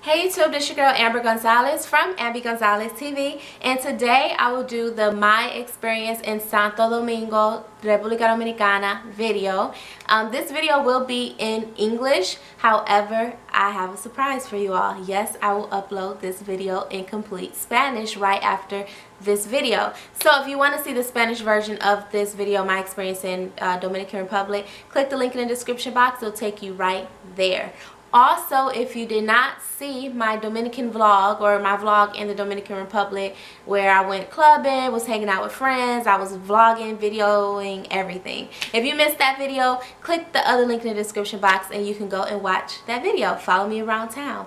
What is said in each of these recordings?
Hey YouTube, this is your girl Amber Gonzalez from Amber Gonzalez TV, and today I will do the My Experience in Santo Domingo, República Dominicana video. This video will be in English, however, I have a surprise for you all. Yes, I will upload this video in complete Spanish right after this video. So if you want to see the Spanish version of this video, My Experience in Dominican Republic, click the link in the description box. It'll take you right there. Also, if you did not see my Dominican vlog or my vlog in the Dominican Republic where I went clubbing, was hanging out with friends, I was vlogging, videoing, everything. If you missed that video, click the other link in the description box and you can go and watch that video. Follow me around town.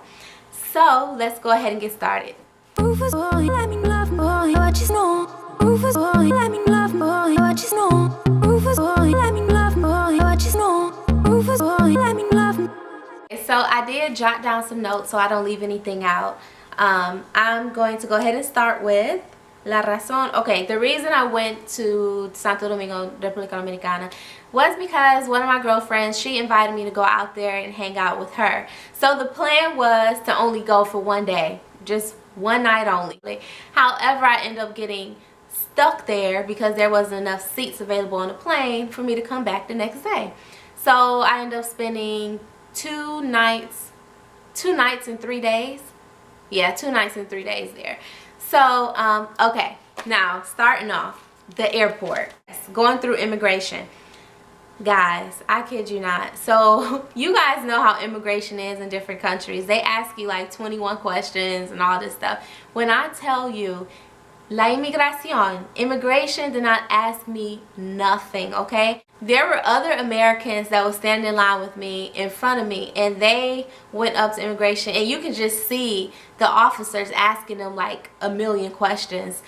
So, let's go ahead and get started. So I did jot down some notes so I don't leave anything out. I'm going to go ahead and start with La Razón. Okay, the reason I went to Santo Domingo, República Dominicana was because one of my girlfriends, she invited me to go out there and hang out with her. So the plan was to only go for one day, just one night only. However, I ended up getting stuck there because there wasn't enough seats available on the plane for me to come back the next day. So I ended up spending two nights and 3 days. Yeah, 2 nights and 3 days there. So okay, now starting off, the airport, going through immigration. Guys, I kid you not. So you guys know how immigration is in different countries. They ask you like 21 questions and all this stuff. When I tell you, La inmigración, immigration did not ask me nothing, okay? There were other Americans that were standing in line with me in front of me, and they went up to immigration, and you could just see the officers asking them like a million questions.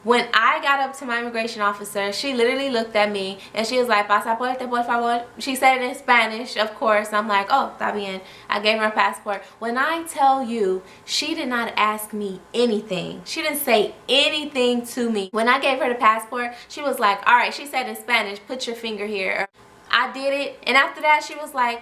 When I got up to my immigration officer, she literally looked at me and she was like, "Pasaporte, por favor." She said it in Spanish, of course. I'm like, "Oh, está bien." I gave her a passport. When I tell you, she did not ask me anything. She didn't say anything to me. When I gave her the passport, she was like, "All right," she said in Spanish, "Put your finger here." I did it, and after that, she was like,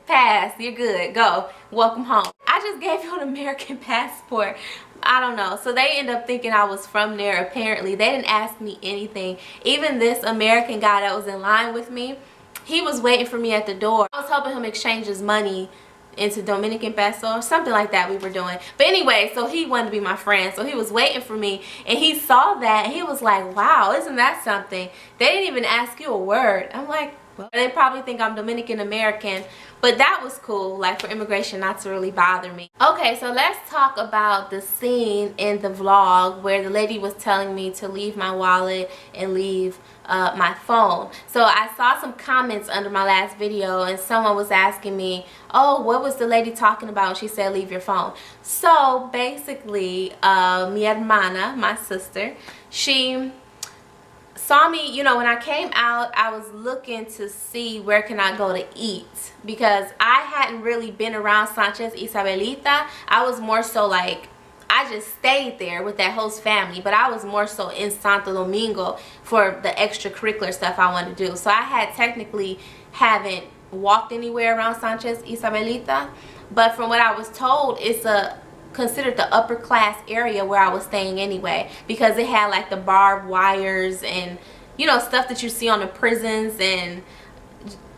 "Pass, you're good, go, welcome home." I just gave you an American passport. I don't know. So they ended up thinking I was from there. Apparently, they didn't ask me anything. Even this American guy that was in line with me, he was waiting for me at the door. I was helping him exchange his money into Dominican peso or something like that we were doing. But anyway, so he wanted to be my friend. So he was waiting for me, and he saw that, and he was like, "Wow, isn't that something? They didn't even ask you a word." I'm like, well, they probably think I'm Dominican American, but that was cool, like for immigration not to really bother me. Okay, so let's talk about the scene in the vlog where the lady was telling me to leave my wallet and leave my phone. So I saw some comments under my last video, and someone was asking me, "Oh, what was the lady talking about?" And she said, "Leave your phone." So basically, mi hermana, my sister, she saw me, you know, when I came out, I was looking to see where can I go to eat, because I hadn't really been around Sanchez Isabelita. I was more so like, I just stayed there with that host family, but I was more so in Santo Domingo for the extracurricular stuff I wanted to do. So I had technically haven't walked anywhere around Sanchez Isabelita, but from what I was told, it's considered the upper class area where I was staying anyway, because it had like the barbed wires and, you know, stuff that you see on the prisons and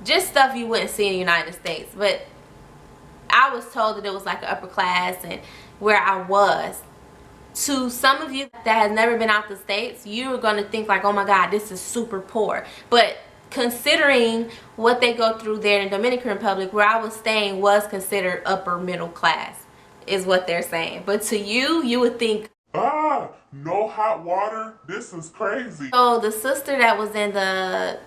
just stuff you wouldn't see in the United States. But I was told that it was like an upper class, and where I was, to some of you that has never been out the States, you're going to think like, "Oh my God, this is super poor." But considering what they go through there in the Dominican Republic, where I was staying was considered upper middle class, is what they're saying. But to you, you would think, "Ah, no hot water? This is crazy." So the sister that was in the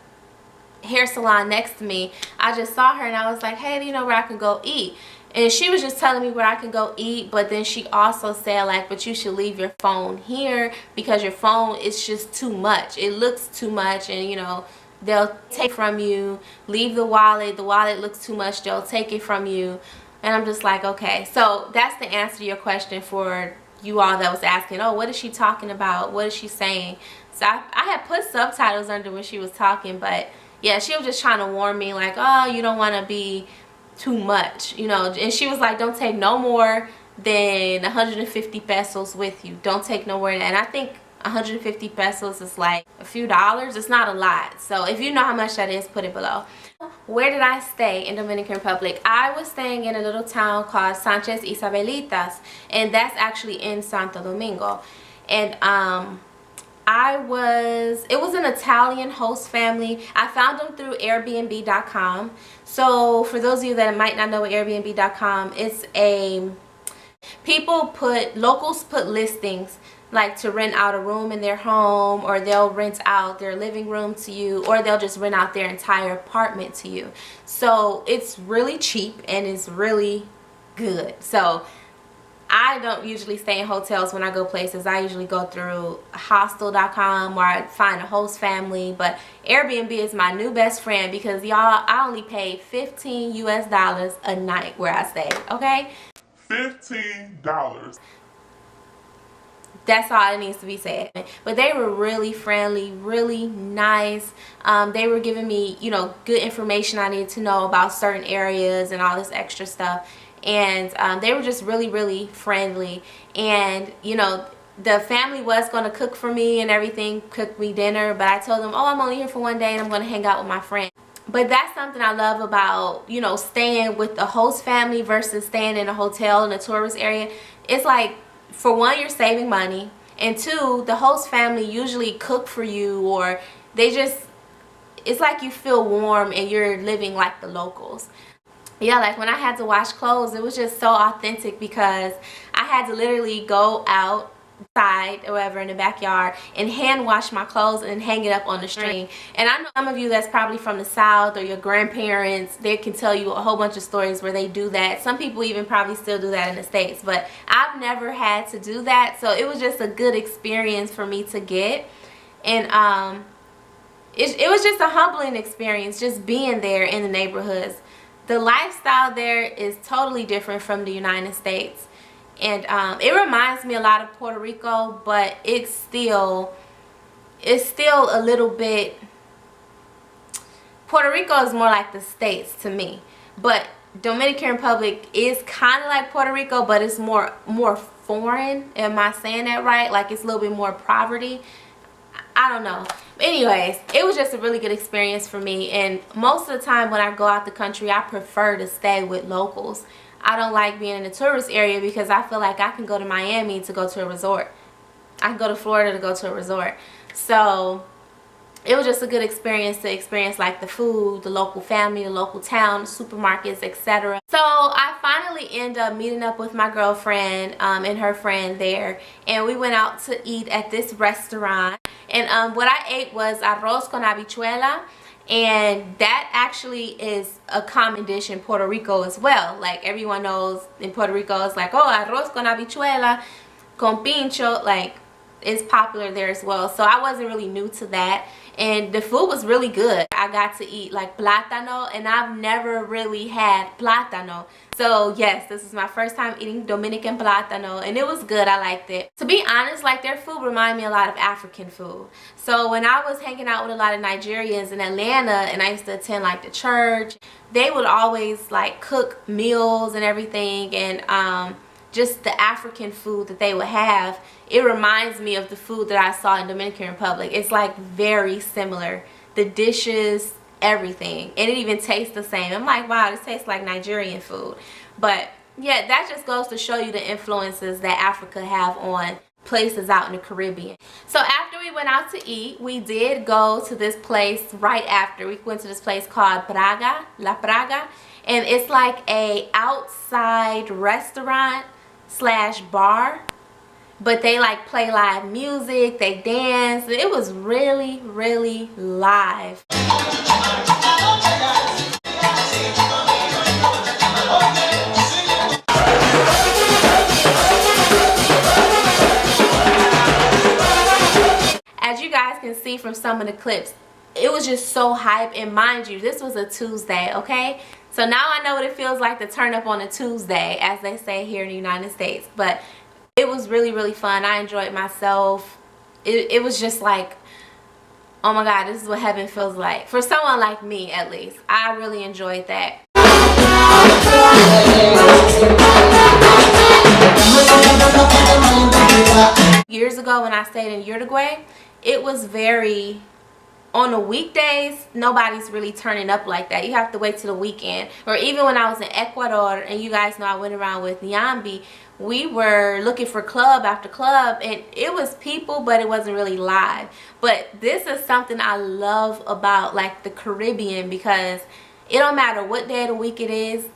hair salon next to me, I just saw her and I was like, "Hey, do you know where I can go eat?" And she was just telling me where I can go eat, but then she also said like, "But you should leave your phone here because your phone is just too much. It looks too much, and you know, they'll take from you. Leave the wallet looks too much, they'll take it from you." And I'm just like, okay. So that's the answer to your question for you all that was asking, "Oh, what is she talking about? What is she saying?" So I had put subtitles under when she was talking, but yeah, she was just trying to warn me like, "Oh, you don't want to be too much, you know." And she was like, "Don't take no more than 150 pesos with you. Don't take nowhere. And I think 150 pesos is like a few dollars. It's not a lot. So if you know how much that is, put it below. Where did I stay in Dominican Republic? I was staying in a little town called Sanchez Isabelitas, and that's actually in Santo Domingo. And it was an Italian host family. I found them through Airbnb.com. So for those of you that might not know what Airbnb.com, it's locals put listings like to rent out a room in their home, or they'll rent out their living room to you, or they'll just rent out their entire apartment to you. So it's really cheap and it's really good. So I don't usually stay in hotels when I go places. I usually go through hostel.com where I find a host family. But Airbnb is my new best friend because y'all, I only pay $15 US a night where I stay, okay? $15. That's all it needs to be said. But they were really friendly, really nice. They were giving me, you know, good information I needed to know about certain areas and all this extra stuff. And they were just really, really friendly. And, you know, the family was going to cook for me and everything, cook me dinner. But I told them, oh, I'm only here for one day and I'm going to hang out with my friend. But that's something I love about, you know, staying with the host family versus staying in a hotel in a tourist area. It's like, for one, you're saving money, and two, the host family usually cook for you, or it's like you feel warm and you're living like the locals. Yeah, like when I had to wash clothes, it was just so authentic because I had to literally go outside or whatever in the backyard and hand wash my clothes and hang it up on the string. And I know some of you that's probably from the South, or your grandparents, they can tell you a whole bunch of stories where they do that. Some people even probably still do that in the States, but I've never had to do that. So it was just a good experience for me to get. And it was just a humbling experience just being there in the neighborhoods. The lifestyle there is totally different from the United States. And it reminds me a lot of Puerto Rico, but it's still a little bit, Puerto Rico is more like the States to me. But Dominican Republic is kind of like Puerto Rico, but it's more foreign. Am I saying that right? Like it's a little bit more poverty. I don't know. Anyways, it was just a really good experience for me. And most of the time when I go out the country, I prefer to stay with locals. I don't like being in a tourist area because I feel like I can go to Miami to go to a resort. I can go to Florida to go to a resort. So it was just a good experience to experience like the food, the local family, the local town, the supermarkets, etc. So I finally ended up meeting up with my girlfriend and her friend there, and we went out to eat at this restaurant. And what I ate was arroz con habichuela. And that actually is a common dish in Puerto Rico as well. Like everyone knows in Puerto Rico, it's like, oh, arroz con habichuela, con pincho, like it's popular there as well. So I wasn't really new to that. And the food was really good. I got to eat like plátano, and I've never really had plátano. So yes, this is my first time eating Dominican plátano, and it was good. I liked it. To be honest, like their food reminded me a lot of African food. So when I was hanging out with a lot of Nigerians in Atlanta, and I used to attend like the church, they would always like cook meals and everything, and just the African food that they would have, it reminds me of the food that I saw in Dominican Republic. It's like very similar. The dishes, everything. And it even tastes the same. I'm like, wow, this tastes like Nigerian food. But yeah, that just goes to show you the influences that Africa have on places out in the Caribbean. So after we went out to eat, we did go to this place right after. We went to this place called La Praga. And it's like a outside restaurant slash bar, but they like play live music, they dance. It was really, really live. As you guys can see from some of the clips, it was just so hype. And mind you, this was a Tuesday, okay? So now I know what it feels like to turn up on a Tuesday, as they say here in the United States. But it was really, really fun. I enjoyed myself. It was just like, oh my God, this is what heaven feels like. For someone like me, at least. I really enjoyed that. years ago when I stayed in Uruguay, it was very, on the weekdays, nobody's really turning up like that. You have to wait till the weekend. Or even when I was in Ecuador, and you guys know I went around with Nyambi, we were looking for club after club, and it was people, but it wasn't really live. But this is something I love about like the Caribbean, because it don't matter what day of the week it is,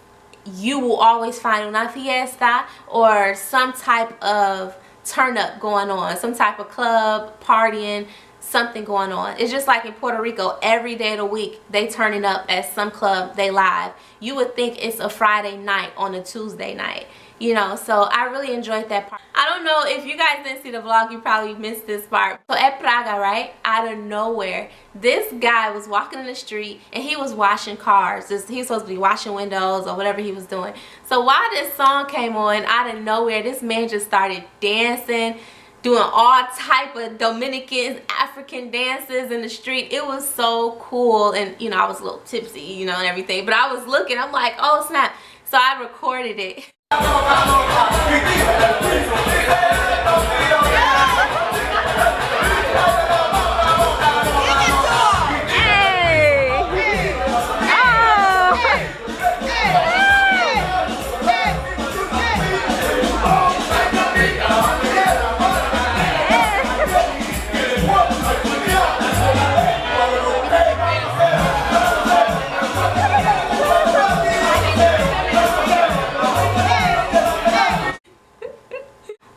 you will always find una fiesta or some type of turn up going on, some type of club, partying, something going on. It's just like in Puerto Rico, every day of the week they turning up at some club, they live. You would think it's a Friday night on a Tuesday night, you know. So I really enjoyed that part. I don't know if you guys didn't see the vlog, you probably missed this part. So at Praga, right, out of nowhere, this guy was walking in the street and he was washing cars. He was supposed to be washing windows or whatever he was doing. So while this song came on, out of nowhere, this man just started dancing, doing all type of Dominican, African dances in the street. It was so cool. And you know, I was a little tipsy, you know, and everything, but I was looking, I'm like, oh snap. So I recorded it.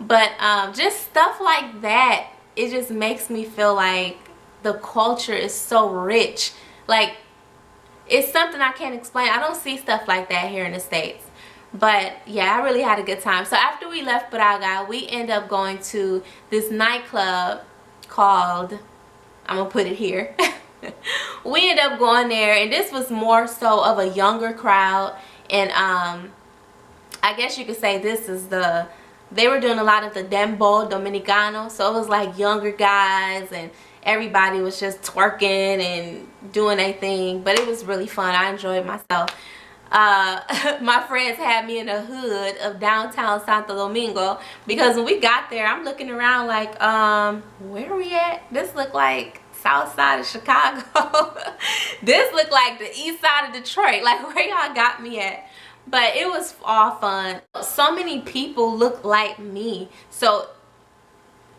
But just stuff like that, it just makes me feel like the culture is so rich. Like, it's something I can't explain. I don't see stuff like that here in the States. But yeah, I really had a good time. So after we left Braga, we end up going to this nightclub called, I'm gonna put it here. We end up going there, and this was more so of a younger crowd. And I guess you could say this is they were doing a lot of the Dembow Dominicano, so it was like younger guys, and everybody was just twerking and doing their thing. But it was really fun. I enjoyed myself. My friends had me in the hood of downtown Santo Domingo, because when we got there, I'm looking around like, where are we at? This looked like south side of Chicago. This looked like the east side of Detroit. Like, where y'all got me at? But it was all fun. So many people look like me, so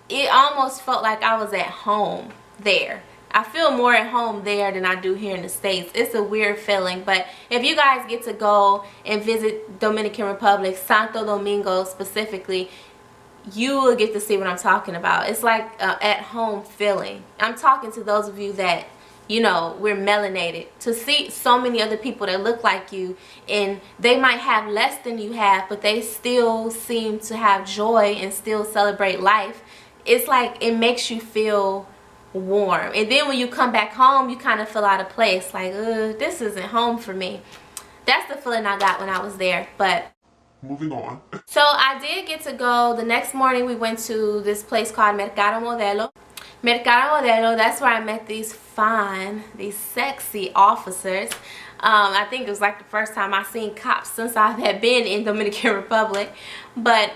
it almost felt like I was at home there. I feel more at home there than I do here in the States. It's a weird feeling. But if you guys get to go and visit Dominican Republic, Santo Domingo specifically, you will get to see what I'm talking about. It's like at home feeling. I'm talking to those of you that, you know, we're melanated. To see so many other people that look like you, and they might have less than you have, but they still seem to have joy and still celebrate life. It's like it makes you feel warm. And then when you come back home, you kind of feel out of place, like, this isn't home for me. That's the feeling I got when I was there. But moving on. So I did get to go. The next morning we went to this place called Mercado Modelo. Mercado Modelo, that's where I met these sexy officers. I think it was like the first time I seen cops since I had been in Dominican Republic. But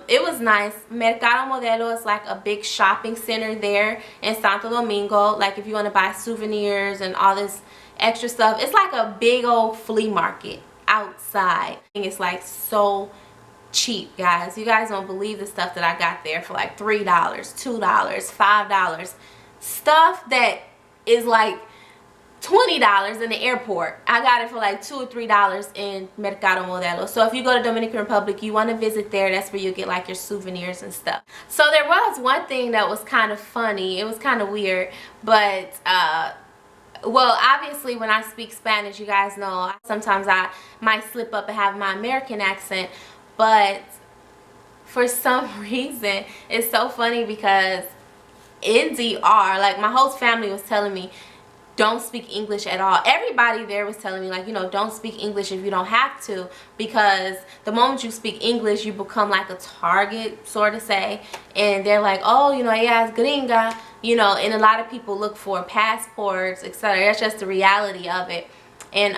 it was nice. Mercado Modelo is like a big shopping center there in Santo Domingo. Like if you want to buy souvenirs and all this extra stuff, it's like a big old flea market outside. And it's like so cheap, guys. You guys don't believe the stuff that I got there for like $3, $2, $5. Stuff that is like $20 in the airport. I got it for like $2 or $3 in Mercado Modelo. So if you go to Dominican Republic, you want to visit there, that's where you get like your souvenirs and stuff. So there was one thing that was kind of funny. It was kind of weird, but well, obviously when I speak Spanish, you guys know sometimes I might slip up and have my American accent. But for some reason, it's so funny because in DR, like my whole family was telling me, don't speak English at all. Everybody there was telling me, like, you know, don't speak English if you don't have to, because the moment you speak English, you become like a target, sort of say. And they're like, oh, you know, ella es gringa, you know, and a lot of people look for passports, etc. That's just the reality of it. And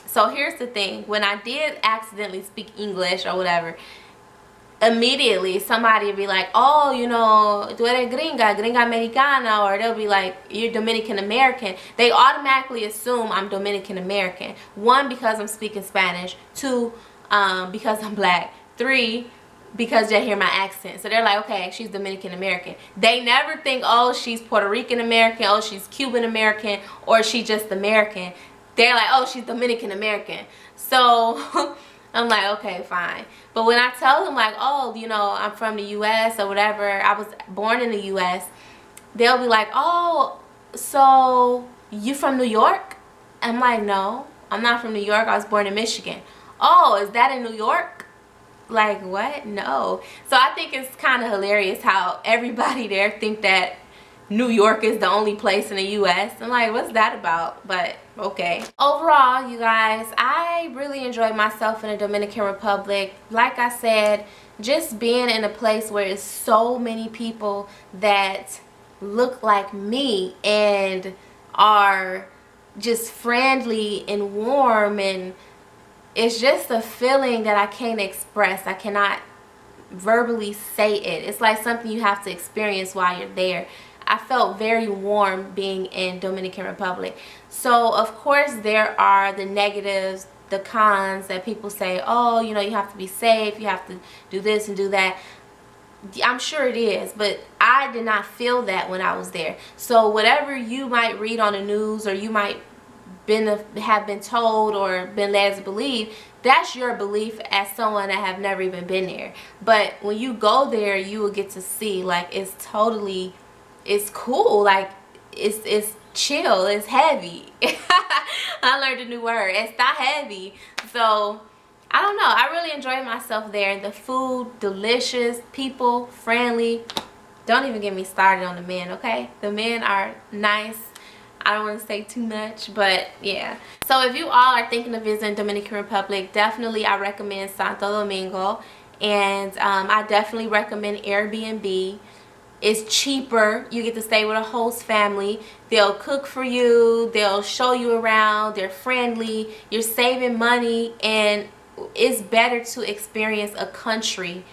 so here's the thing. When I did accidentally speak English or whatever, immediately somebody would be like, oh, you know, tú eres gringa, gringa americana, or they'll be like, you're Dominican American. They automatically assume I'm Dominican American. 1, because I'm speaking Spanish. 2, because I'm black. 3, because they hear my accent. So they're like, okay, she's Dominican American. They never think, oh, she's Puerto Rican American, oh, she's Cuban American, or she's just American. They're like, oh, she's Dominican American. So I'm like, okay, fine. But when I tell them like, oh, you know, I'm from the U.S. or whatever, I was born in the U.S., they'll be like, oh, so you from New York? I'm like, no, I'm not from New York. I was born in Michigan. Oh, is that in New York? Like, what? No. So I think it's kind of hilarious how everybody there think that New York is the only place in the U.S. I'm like, what's that about? But okay. Overall, you guys, I really enjoyed myself in the Dominican Republic. Like I said, just being in a place where it's so many people that look like me and are just friendly and warm, and it's just a feeling that I can't express. I cannot verbally say it. It's like something you have to experience while you're there. I felt very warm being in Dominican Republic. So of course there are the negatives, the cons that people say, oh, you know, you have to be safe, you have to do this and do that. I'm sure it is, but I did not feel that when I was there. So whatever you might read on the news, or you might have been told or been led to believe, that's your belief as someone that have never even been there. But when you go there, you will get to see, like, it's totally, it's cool, like it's chill, it's heavy. I learned a new word, it's not heavy. So I don't know, I really enjoyed myself there. The food, delicious, people friendly. Don't even get me started on the men, okay? The men are nice. I don't want to say too much, but yeah. So if you all are thinking of visiting Dominican Republic, definitely I recommend Santo Domingo. And I definitely recommend Airbnb. It's cheaper. You get to stay with a host family. They'll cook for you. They'll show you around. They're friendly. You're saving money. And it's better to experience a country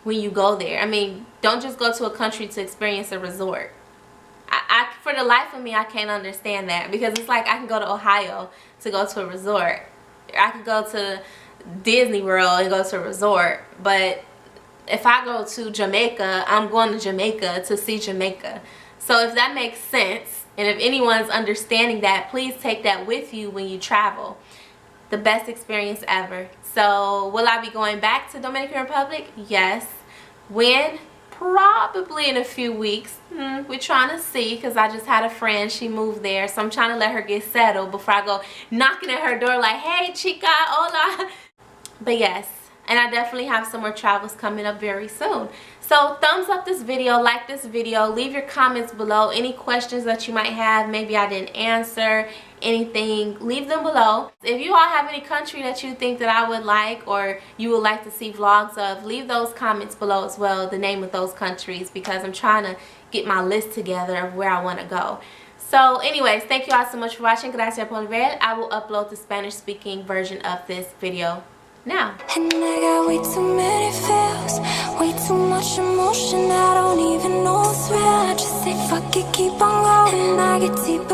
when you go there. I mean, don't just go to a country to experience a resort. For the life of me, I can't understand that, because it's like I can go to Ohio to go to a resort. I could go to Disney World and go to a resort, but if I go to Jamaica, I'm going to Jamaica to see Jamaica. So if that makes sense, and if anyone's understanding that, please take that with you when you travel. The best experience ever. So will I be going back to Dominican Republic? Yes. When? Probably in a few weeks. We're trying to see, because I just had a friend, she moved there, so I'm trying to let her get settled before I go knocking at her door like, hey chica, hola. But yes, and I definitely have some more travels coming up very soon. So thumbs up this video, like this video, leave your comments below. Any questions that you might have, maybe I didn't answer, anything, leave them below. If you all have any country that you think that I would like, or you would like to see vlogs of, leave those comments below as well, the name of those countries, because I'm trying to get my list together of where I want to go. So anyways, thank you all so much for watching. Gracias por ver. I will upload the Spanish speaking version of this video now. And I got way too many feels, way too much emotion, I don't even know what's real. I just say fuck it, keep on going, and I get deeper,